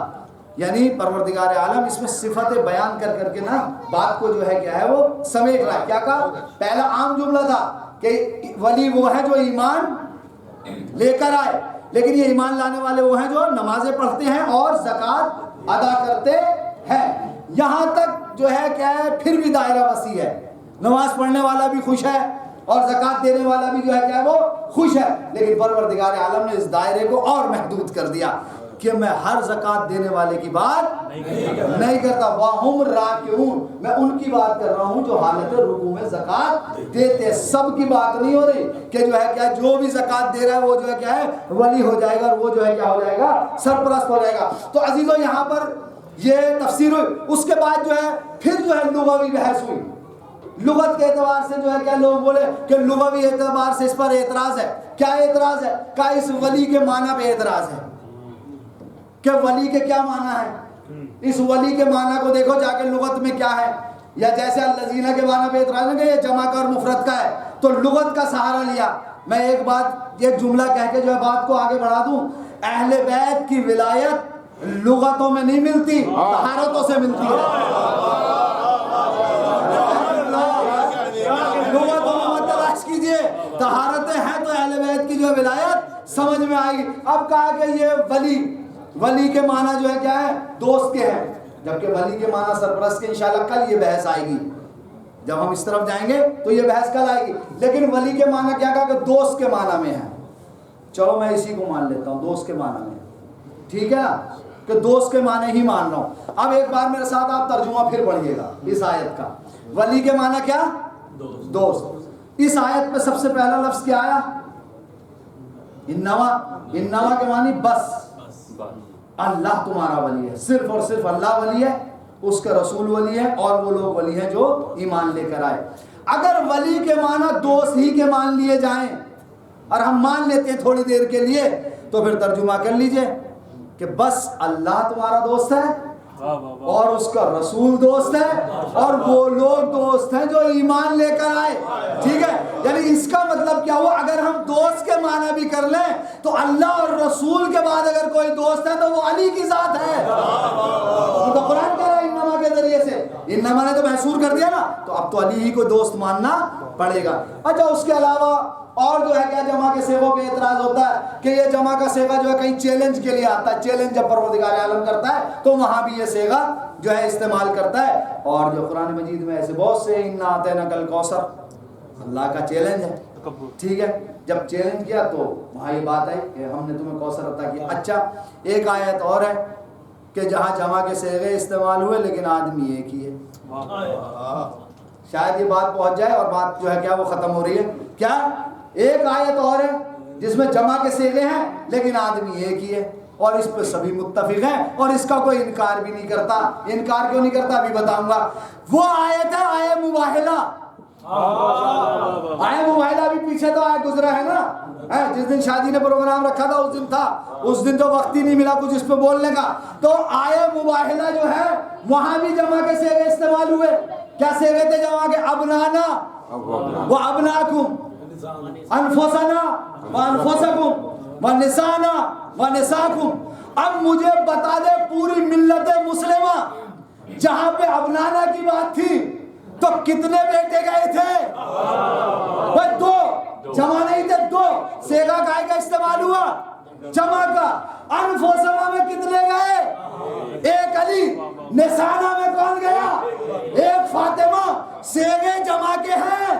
یعنی پروردگار عالم اس میں صفتیں بیان کر کر کے نا بات کو جو ہے کیا ہے وہ سمیٹ رہا ہے. کیا کہا؟ پہلا عام جملہ تھا کہ ولی وہ ہے جو ایمان لے کر آئے، لیکن یہ ایمان لانے والے وہ ہیں جو نمازیں پڑھتے ہیں اور زکوٰۃ ادا کرتے ہیں. یہاں تک جو ہے کیا ہے، پھر بھی دائرہ وسیع ہے. نماز پڑھنے والا بھی خوش ہے اور زکوٰۃ دینے والا بھی جو ہے کیا ہے وہ خوش ہے. لیکن پروردگار عالم نے اس دائرے کو اور محدود کر دیا کہ میں ہر زکوٰۃ دینے والے کی بات نہیں کرتا. وَهُمْ رَاكِعُونَ، میں ان کی بات کر رہا ہوں جو حالت رکوع میں زکوٰۃ دیتے. سب کی بات نہیں ہو رہی کہ جو ہے کیا جو بھی زکوٰۃ دے رہا ہے وہ جو ہے کیا ہے ولی ہو جائے گا، اور وہ جو ہے کیا ہو جائے گا، سرپرست ہو جائے گا. تو عزیزو یہاں پر یہ تفسیر ہوئی. اس کے بعد جو ہے پھر جو ہے لغوی بحث ہوئی. لغت کے اعتبار سے جو ہے کیا لوگ بولے کہ لغوی اعتبار سے اس پر اعتراض ہے. کیا اعتراض ہے؟ کہ اس ولی کے معنی پہ اعتراض ہے کہ ولی کے کیا معنی ہے. اس ولی کے معنی کو دیکھو جا کے لغت میں کیا ہے. یا جیسے الذین کے معنی پہ اعتراض ہے کہ یہ جمع کا اور مفرد کا ہے، تو لغت کا سہارا لیا. میں ایک بات، ایک جملہ کہہ کے جو ہے بات کو آگے بڑھا دوں. اہل بیت کی ولایت لغتوں میں نہیں ملتی، طہارتوں سے ملتی ہے. لغتوں میں مت تلاش کیجئے، طہارتیں ہیں تو اہل بیت کی جو ہے ولایت سمجھ میں آئے گی. اب کہا کہ یہ ولی کے معنی جو ہے کیا ہے، دوست کے ہیں، جبکہ ولی کے معنی سرپرست کے. انشاءاللہ کل یہ بحث آئے گی، جب ہم اس طرف جائیں گے تو یہ بحث کل آئے گی. لیکن ولی کے معنی کیا کہا کہ دوست کے معنی میں ہے. چلو میں اسی کو مان لیتا ہوں، دوست کے معنی میں. ٹھیک ہے نا، کہ دوست کے معنی ہی مان رہا ہوں. اب ایک بار میرے ساتھ آپ ترجمہ پھر پڑھیے گا اس آیت کا. ولی کے معنی کیا؟ دوست. اس آیت پہ سب سے پہلا لفظ کیا آیا؟ انما کے معنی بس. اللہ تمہارا ولی ہے، صرف اور صرف اللہ ولی ہے، اس کا رسول ولی ہے، اور وہ لوگ ولی ہیں جو ایمان لے کر آئے. اگر ولی کے معنی دوست ہی کے مان لیے جائیں، اور ہم مان لیتے ہیں تھوڑی دیر کے لیے، تو پھر ترجمہ کر لیجئے کہ بس اللہ تمہارا دوست ہے اور اس کا رسول دوست ہے اور وہ لوگ دوست ہیں جو ایمان لے کر آئے. ٹھیک ہے، یعنی اس کا مطلب کیا ہوا؟ اگر ہم دوست کے معنی بھی کر لیں تو اللہ اور رسول کے بعد اگر کوئی دوست ہے تو وہ علی کی ذات ہے. تو قرآن کہہ رہا ہے انما کے ذریعے سے. انما نے تو محصور کر دیا نا، تو اب تو علی ہی کو دوست ماننا پڑے گا. اچھا، اس کے علاوہ اور جو ہے کیا جمع کے صیغوں پہ اعتراض ہوتا ہے کہ یہ جمع کا صیغہ جو ہے کہیں چیلنج کے لیے آتا ہے. چیلنج جب پروردگار عالم کرتا ہے تو وہاں بھی یہ صیغہ جو ہے استعمال کرتا ہے. اور جو قرآن مجید میں ایسے بہت سے انا اعطیناک الکوثر اللہ کا چیلنج ہے. ٹھیک ہے، جب چیلنج کیا تو وہاں یہ بات آئی کہ ہم نے تمہیں کوثر عطا کیا. اچھا، ایک آیت اور ہے کہ جہاں جمع کے صیغے استعمال ہوئے لیکن آدمی ایک ہی ہے. شاید یہ بات پہنچ جائے اور بات جو ہے کیا وہ ختم ہو رہی ہے. کیا ایک آیت اور ہے جس میں جمع کے صیغے ہیں لیکن آدمی ایک ہی ہے. اور اس پہ سبھی متفق ہیں اور اس کا کوئی انکار بھی نہیں کرتا. انکار کیوں نہیں کرتا ابھی بتاؤں گا. وہ آیت ہے آیہ مباہلہ. آیہ مباہلہ بھی پیچھے تو آیہ گزرا ہے نا. جس دن شادی نے پروگرام رکھا تھا اس دن تھا, اس دن تو وقت ہی نہیں ملا کچھ اس پہ بولنے کا. تو آیہ مباہلہ جو ہے وہاں بھی جمع کے صیغے استعمال ہوئے. کیا صیغے تھے جمع کے؟ ابنانا و ابناکم, انفسنا و انفسکم و نسانا و نساکم. اب مجھے بتا دے پوری ملت مسلمہ جہاں پہ ابنانا کی بات تھی تو کتنے بیٹے گئے تھے؟ بھائی دو, جمع نہیں تھے, دو. صیغہ کائے کا استعمال ہوا؟ جمع کا. انفسنا میں کتنے گئے؟ ایک علی. نسانا میں کون گیا؟ ایک فاطمہ. صیغے جمع کے ہیں,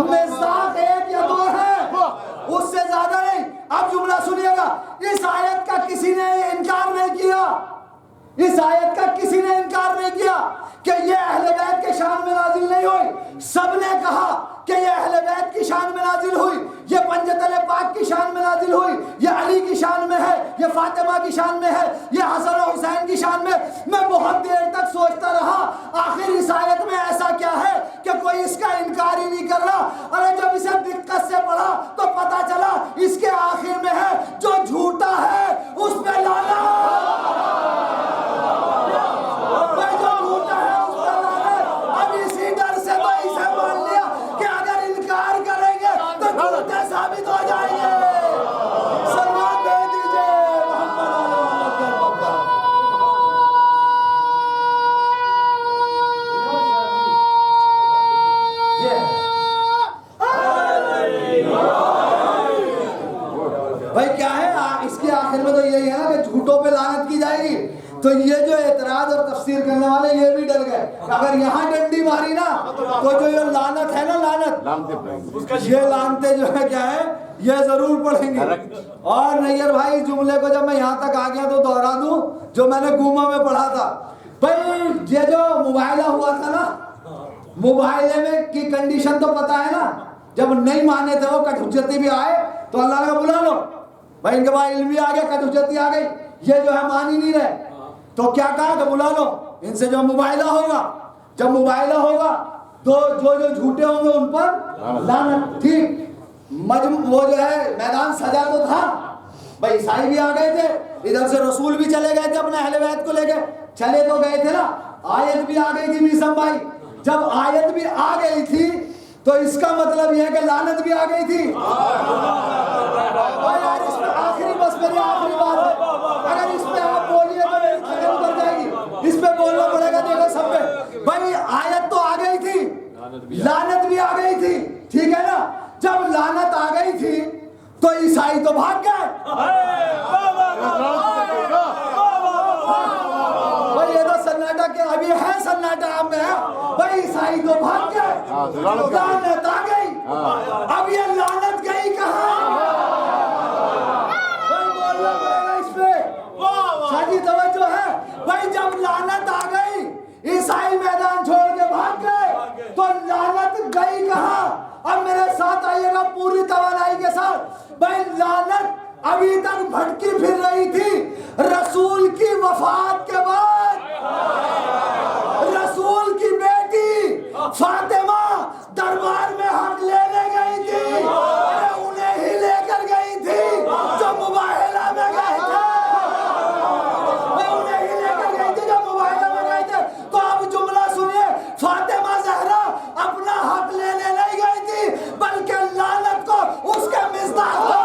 مزاق ایک یا دو ہے, اس سے زیادہ نہیں. اب جملہ سنیے گا. اس آیت کا کسی نے انکار نہیں کیا, اس آیت کا کسی نے انکار نہیں کیا کہ یہ اہل بیت کے شان میں نازل نہیں ہوئی. سب نے کہا کہ یہ اہل بیت کی شان میں نازل ہوئی, یہ پنجتل پاک کی شان میں نازل ہوئی, یہ علی کی شان میں ہے, یہ فاطمہ کی شان میں ہے, یہ حسن و حسین کی شان میں. میں بہت دیر تک سوچتا رہا آخر اس آیت میں ایسا کیا ہے کہ کوئی اس کا انکار ہی نہیں کر رہا. ارے جب اسے دقت سے پڑھا تو پتا چلا اس کے آخر میں ہے جو جھوٹا ہے اس پہ لانا, ثابت ہو جائیں گے. سلمان دے دیجئے بھائی کیا ہے اس کے آخر میں تو یہی ہے نا کہ جھوٹوں پہ لعنت کی جائے گی. تو یہ جو اعتراض اور تفسیر کرنے والے یہ بھی ڈر گئے اگر یہاں ڈنڈی ماری نا تو جو یہ لعنت ہے نا, لعنت یہ لعنتیں جو ہے کیا ہے یہ ضرور پڑھیں گے. اور نیئر بھائی اس جملے کو جب میں یہاں تک آ گیا تو دوہرا دوں جو میں نے گوما میں پڑھا تھا. بھائی یہ جو مباہلہ ہوا تھا نا, مباہلے میں کی کنڈیشن تو پتا ہے نا, جب نہیں مانے تھے وہ کٹ حجتی بھی آئے تو اللہ نے بلا لو بھائی ان کے بعد علم بھی آ گیا, کٹ حجتی آ گئی, یہ جو ہے مان ہی نہیں رہے تو کیا کہا کہ بلا لو ان سے جو مباہلہ ہوگا. جب مباہلہ ہوگا تو جو جھوٹے ہوں گے ان پر لعنت. ٹھیک, وہ جو ہے میدان سجا تو تھا بھائی, عیسائی بھی آ گئے تھے, ادھر سے رسول بھی چلے گئے تھے اپنے اہل بیت کو لے کے, چلے تو گئے تھے نا. آیت بھی آ گئی تھی میسم بھائی, جب آیت بھی آ گئی تھی تو اس کا مطلب یہ ہے کہ لعنت بھی آ گئی تھی. بھائی یار اس میں آخری بس میری آخری بات ہے, اگر اس پہ آپ بولیے تو میری ختم کر جائے گی, اس پہ بولنا پڑے گا. دیکھو سب پہ بھائی آیت تو آ گئی تھی, لعنت بھی آ گئی تھی, ٹھیک ہے نا. جب لعنت آ گئی تھی تو عیسائی تو بھاگ گئے. بھائی یہ تو سناٹا کے ابھی ہے, سناٹا آپ میں ہے بھائی, عیسائی تو بھاگ گئے, لعنت آ گئی. اب یہ لعنت گئی کہاں؟ بھائی بولنا پڑے گا اس پہ, شادی توجہ ہے. بھائی جب لعنت آ گئی عیسائی میدان چھوڑ کے بھاگ گئے تو لعنت گئی کہاں؟ اب میرے ساتھ آئیے گا پوری توانائی کے ساتھ. بھائی لعنت ابھی تک بھٹکی پھر رہی تھی, رسول کی وفات کے بعد رسول کی بیٹی فاطمہ دربار میں حق لینے گئی تھی, انہیں ہی لے کر گئی تھی جو مباہلہ میں گئے تھے, انہیں ہی لے کر گئی تھی جو مباہلہ میں گئے تھے. تو اب جملہ سنیے, فاطمہ زہرا اپنا حق لینے نہیں گئی تھی بلکہ لعنت کو اس کے مزداق کو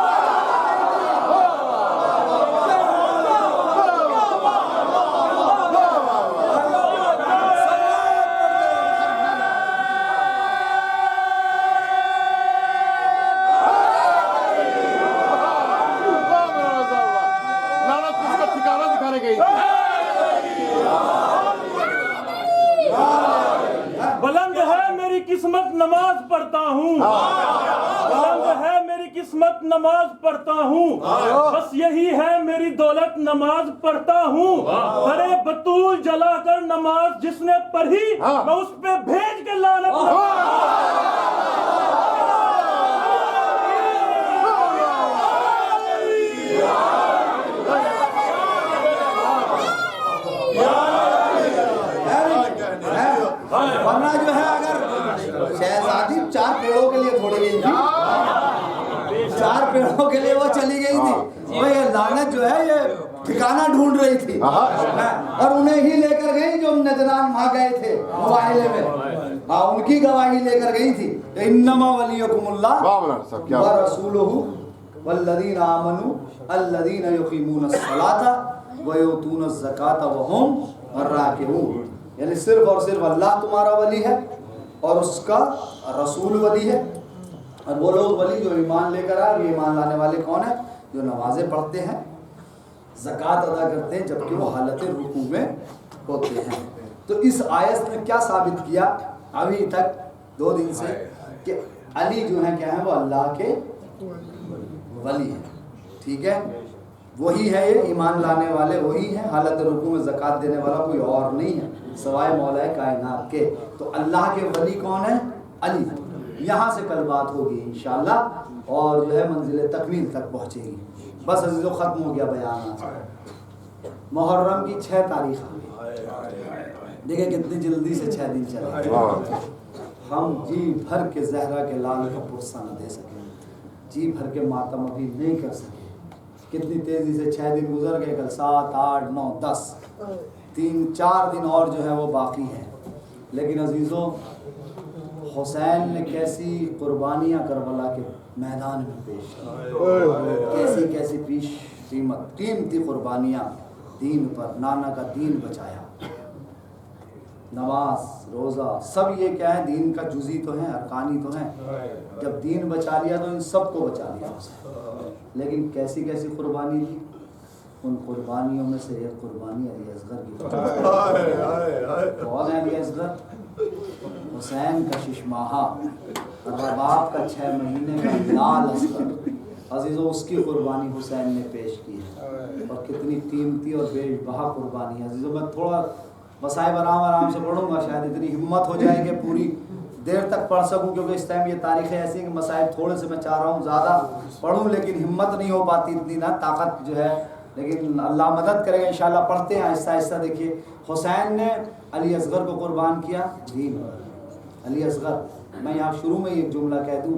بلند ہے میری قسمت نماز پڑھتا ہوں, بلند ہے میری قسمت نماز پڑھتا ہوں, بس یہی ہے میری دولت نماز پڑھتا ہوں. ارے بطول جلا کر نماز جس نے پڑھی میں اس پہ بھیج کے لعنت ورنہ جو ہے اگر شہزادی 4 پیڑوں کے لیے تھوڑی گئی تھی، 4 پیڑوں کے لیے وہ چلی گئی تھی، وہ یہ لعنت جو ہے یہ ٹھکانہ ڈھونڈ رہی تھی اور انہیں ہی لے کر گئی جو نجران وہاں گئے تھے مباہلے میں، ان کی گواہی لے کر گئی تھی. انما ولیکم اللہ ورسولہ والذین آمنوا الذین یقیمون الصلاۃ ویؤتون الزکاۃ وہم راکعون. یعنی صرف اور صرف اللہ تمہارا ولی ہے اور اس کا رسول ولی ہے. اور وہ لوگ ولی جو ایمان لے کر آئے، یہ ایمان لانے والے کون ہیں؟ جو نمازیں پڑھتے ہیں، زکوٰۃ ادا کرتے ہیں جبکہ وہ حالت رکوع میں ہوتے ہیں. تو اس آیت نے کیا ثابت کیا ابھی تک 2 دن سے کہ علی جو ہیں کیا ہیں؟ وہ اللہ کے ولی ہیں. ٹھیک ہے، وہی ہے یہ ایمان لانے والے، وہی ہیں. حالت رکوع میں زکوٰۃ دینے والا کوئی اور نہیں ہے سوائے مولا کائنات کے. تو اللہ کے ولی کون ہے؟ علی. یہاں سے کل بات ہوگی انشاءاللہ اور جو ہے منزل تکمیل تک پہنچے گی. بس عزیزو ختم ہو گیا بیان آج. محرم کی 6 تاریخ آ گئی. دیکھیں کتنی جلدی سے 6 دن چلے. ہم جی بھر کے زہرا کے لال کا پرسہ نہ دے سکیں، جی بھر کے ماتم ابھی نہیں کر سکے. کتنی تیزی سے 6 دن گزر گئے. کل 7 8 9 10 3-4 دن اور جو ہے وہ باقی ہیں. لیکن عزیزو حسین نے کیسی قربانیاں کربلا کے میدان میں پیش کی، کیسی کیسی پیش قیمتی قربانیاں دین پر. نانا کا دین بچایا. نماز روزہ سب یہ کیا ہے؟ دین کا جزئی تو ہیں، ارکانی تو ہیں. جب دین بچا لیا تو ان سب کو بچا لیا حسین. لیکن کیسی کیسی قربانی دی؟ ان قربانیوں میں سے ایک قربانی علی اصغر کی. کون ہے علی اصغر؟ حسین کا ششماہا، رباب کا 6 مہینے کا لال اصغر. عزیزو اس کی قربانی حسین نے پیش کی ہے اور کتنی قیمتی اور بے بہا قربانی ہے. عزیزو میں تھوڑا وسائب آرام سے پڑھوں گا، شاید اتنی ہمت ہو جائے کہ پوری دیر تک پڑھ سکوں، کیونکہ اس ٹائم یہ تاریخیں ایسی ہیں کہ مسائل تھوڑے سے میں چاہ رہا ہوں زیادہ پڑھوں لیکن ہمت نہیں ہو پاتی اتنی، نہ طاقت جو ہے. لیکن اللہ مدد کرے گا انشاءاللہ. پڑھتے ہیں آہستہ آہستہ. دیکھیے حسین نے علی اصغر کو قربان کیا دین پر. علی اصغر، میں یہاں شروع میں ایک جملہ کہہ دوں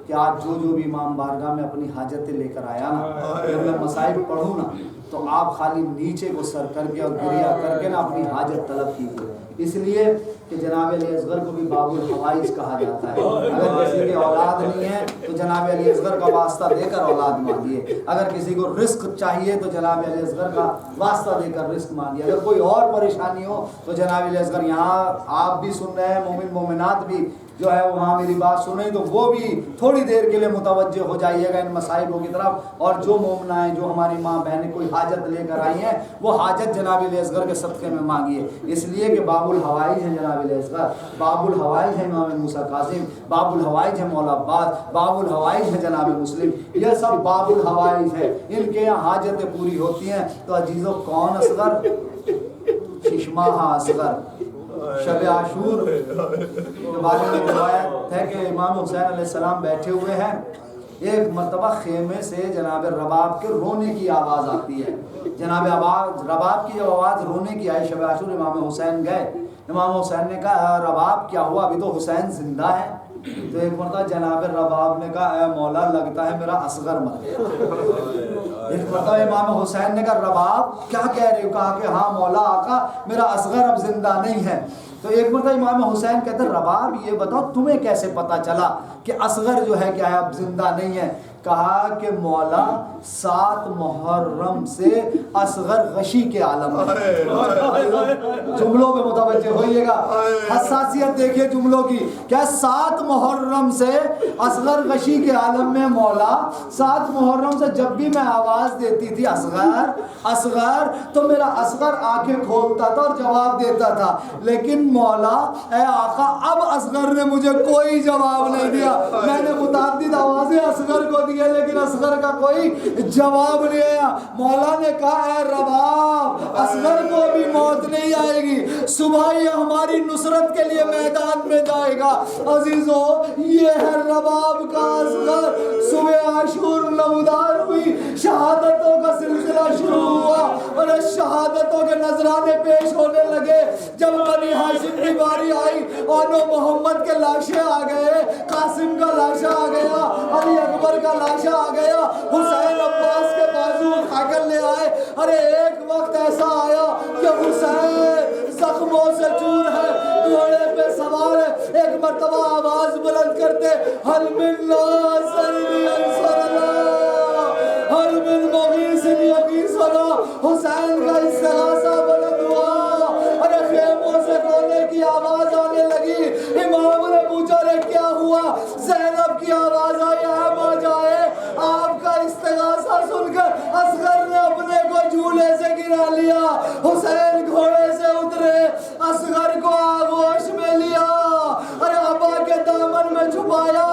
کہ آج جو بھی امام بارگاہ میں اپنی حاجتیں لے کر آیا نا، جب میں مسائل پڑھوں نا تو آپ خالی نیچے کو سر کر کے اور گریہ کر کے نا اپنی حاجت طلب کیجیے. اس لیے کہ جناب علی اصغر کو بھی باب الحوائج کہا جاتا ہے. اگر کسی کی اولاد نہیں ہے تو جناب علی اصغر کا واسطہ دے کر اولاد مانگیے. اگر کسی کو رزق چاہیے تو جناب علی اصغر کا واسطہ دے کر رزق مانگیے. اگر کوئی اور پریشانی ہو تو جناب علی اصغر یہاں آپ بھی سن رہے ہیں، مومن مومنات بھی جو ہے وہاں میری بات سن رہے تو وہ بھی تھوڑی دیر کے لیے متوجہ ہو جائیے گا ان مصائبوں کی طرف. اور جو مومنائیں جو ہماری ماں بہنیں کوئی حاجت لے کر آئی ہیں وہ حاجت جناب علی اصغر کے صدقے میں مانگیے. اس لیے کہ باب الحوائج ہیں جناب علی اصغر، باب الحوائج ہے امام موسیٰ کاظم، باب الحوائج ہے مولا عباس، باب الحوائج ہے جناب مسلم. یہ سب باب الحوائج ہے، ان کے یہاں حاجتیں پوری ہوتی ہیں. تو عزیزو کون اصغر؟ ششماہا اصغر. شب عاشور کے بارے میں روایت ہے کہ امام حسین علیہ السلام بیٹھے ہوئے ہیں. ایک مرتبہ خیمے سے جناب رباب کے رونے کی آواز آتی ہے. جناب رباب کی جب آواز رونے کی آئی شب عاشور، امام حسین گئے. امام حسین نے کہا رباب کیا ہوا؟ ابھی تو حسین زندہ ہے. تو ایک مرتبہ جناب رباب نے کہا اے مولا لگتا ہے میرا اصغر مر گیا. ایک مرتبہ امام حسین نے کہا رباب کیا کہہ رہے ہو؟ کہا کہ ہاں مولا آقا میرا اصغر اب زندہ نہیں ہے. تو ایک مرتبہ امام حسین کہتے ہیں رباب یہ بتاؤ تمہیں کیسے پتا چلا کہ اصغر جو ہے کیا ہے اب زندہ نہیں ہے؟ کہا کہ مولا 7 محرم سے اصغر غشی کے عالم ہے. جملوں پہ متوجہ ہوئیے گا، حساسیت دیکھیے جملوں کی. کیا 7 محرم سے اصغر غشی کے عالم میں مولا. 7 محرم سے جب بھی میں آواز دیتی تھی اصغر اصغر تو میرا اصغر آنکھیں کھولتا تھا اور جواب دیتا تھا. لیکن مولا اے آقا اب اصغر نے مجھے کوئی جواب نہیں دیا. میں نے متعدد آوازیں اصغر کو دی دیے لیکن اصغر کا کوئی جواب نہیں آیا. مولا نے کہا اے رباب اصغر کو بھی موت نہیں آئے گی, صبح یہ ہماری نصرت کے لیے میدان میں جائے گا. عزیزو یہ ہے رباب کا اصغر. صبح عاشور نمودار ہوئی, شہادتوں کا سلسلہ شروع ہوا اور شہادتوں کے نذرانے پیش ہونے لگے. جب بنی ہاشم کی باری آئی اور محمد کے لاشیں آ گئے, قاسم کا لاشا آ گیا, علی اکبر کا لاشا آ گیا, حسین عباس کے بازو اٹھا کر لے آئے. ارے ایک وقت ایسا آیا کہ حسین زخموں سے چور ہے, گھوڑے پہ سوار ہے. ایک مرتبہ آواز بلند کرتے حل من ناصر ینصر اللہ, حل من مغیث یغیثنا. حسین کا استغاثہ بلند ہوا. ارے خیموں سے رونے کی آواز آنے لگی. امام نے پوچھا رے کیا ہوا؟ زینب کی آواز آئی اے ماں جائے. آپ کا استغاثہ سن کر اصغر نے اپنے کو جھولے سے گرا لیا. حسین گھوڑے سے اترے, اصغر کو آغوش میں لیا, ارے ابا کے دامن میں چھپایا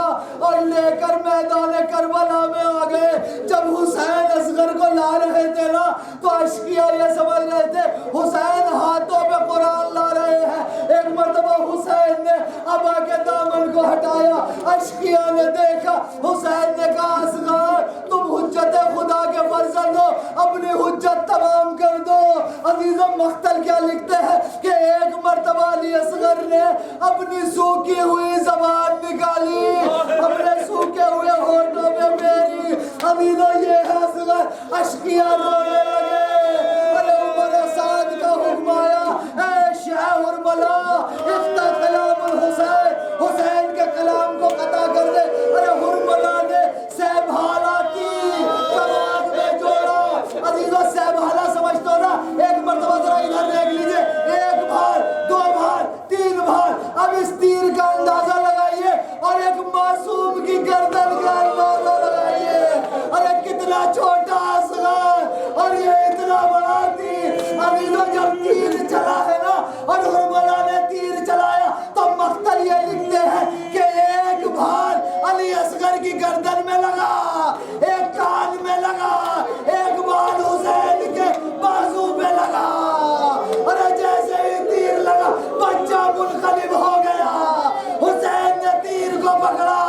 اور لے کر میدان کربلا میں آ گئے. جب حسین اصغر کو لا رہے تھے نا تو اشقیاء یہ سمجھ رہے تھے حسین ہاتھوں پہ قرآن لا رہے ہیں. ایک مرتبہ حسین نے ابا کے دامن کو ہٹایا, اشقیاء نے دیکھا. حسین نے کہا اصغر تم حجت خدا کے فرزند ہو, اپنی حجت تمام کر دو. عزیزم مختل کیا لکھتے ہیں کہ ایک مرتبہ علی اصغر نے اپنی سوکھی ہوئی زبان نکالی, اپنے سوکھے ہوئے ہونٹوں میں میری. عزیزم یہ ہے اصغر. اشقیاء رونے لگے. ارے عمر سعد کا حکم آیا اے شیخ ارملا افتح کلام الحسین, حسین کے کلام کو قطع کر دے. ارے ارملا نے سیبھالا کی کمان میں جوڑا. عزیزو سیبھالا سمجھتے ہو نا, ایک مرتبہ ذرا ادھر دیکھ لیجئے, ایک بھار, دو بھار, تین بھار. اب اس تیر کا اندازہ لگائیے اور ایک معصوم کی گردن کا اندازہ لگائیے. ارے کتنا چھوٹا اصغر اور یہ اتنا بڑا تیر. عزیزو جب تیر چلا ہے نا اور ارملا نے تیر چلایا تو مختل یہ لکھتے ہیں کہ ایک بھار علی اصغر کی گردن میں لگا, ایک کان میں لگا, ایک بار حسین کے بازو پہ لگا. ارے جیسے ہی تیر لگا بچہ منقلب ہو گیا. حسین نے تیر کو پکڑا,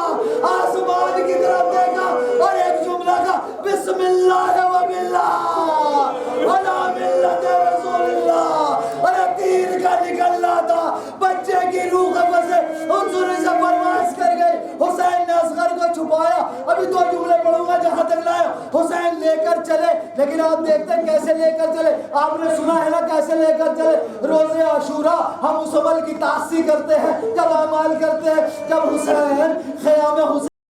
آسمان کی طرف دیکھا اور ایک جملہ کا بسم اللہ و باللہ علی ملت رسول اللہ. ارے تیر کا نکلنا تھا, بچے کی روح قفس سے انظر سے پرواز کر گئی. حسین نے اصغر کو چھپایا. ابھی دو جملے پڑھوں گا جہاں تک لایا. حسین لے کر چلے, لیکن آپ دیکھتے ہیں کیسے لے کر چلے. آپ نے سنا ہے نا کیسے لے کر چلے. روز عاشورہ ہم اس عمل کی تاسیح کرتے ہیں جب اعمال کرتے ہیں, جب حسین خیام حسین